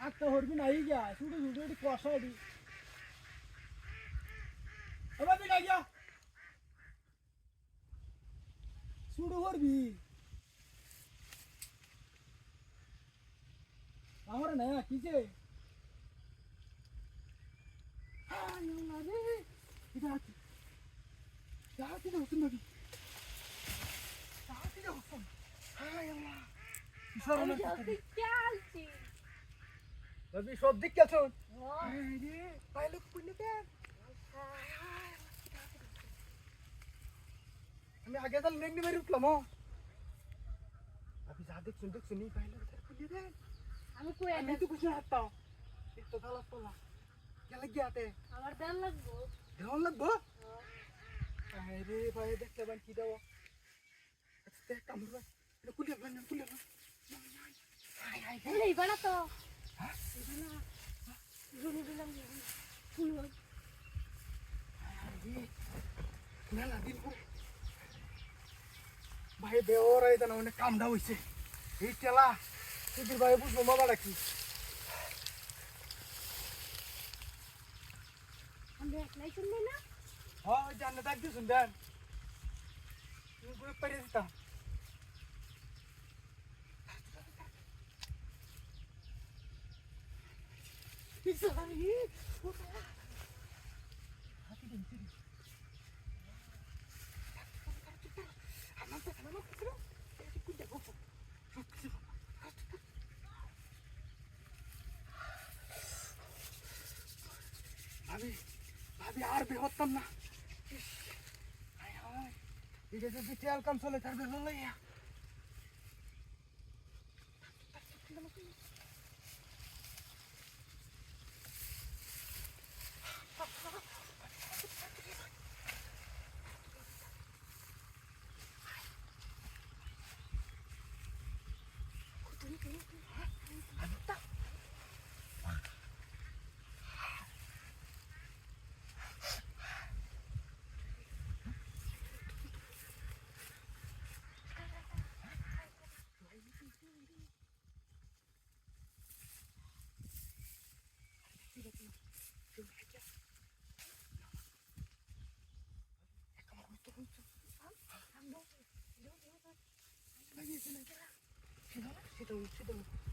একটা হরবি নাই গিয়া শুধু শুধু এটি কষা এটি এবার দিকে গিয়া শুরু করবি আমার না কিসে সব দিক গেছো আমি আগে তাহলে নেগনি মেরে উঠলাম अभी ज्यादा सुन नहीं पहले उधर पुलिस है আমি তো কিছু হাঁটতা एक तो गलत पड़ा क्या लग गया थे আমার দেন লাগবো ध्यान लगबो अरे भाई देख ले बन की दवा अच्छा काम कर ले पुलिस हाय हाय এই বানা তো हां বানা জমি দিলাম শুনো না না দিন করে ভাই বেওর আইতা না অনেক কামড়া হইছে এই তেলা সুধীর ভাই বুঝবো বাবাটা কি আমরা একলাই শুনলে না হ্যাঁ জান্নাত ডাকতে শুনবেন তুমি পুরো পড়ে দিতাম ইসানি হাতি দিন ভাবি ভাবি আর বেহতাম না হায় হায় এটা যদি তেল কাম চলে তার বের হলো ইয়া Sit down.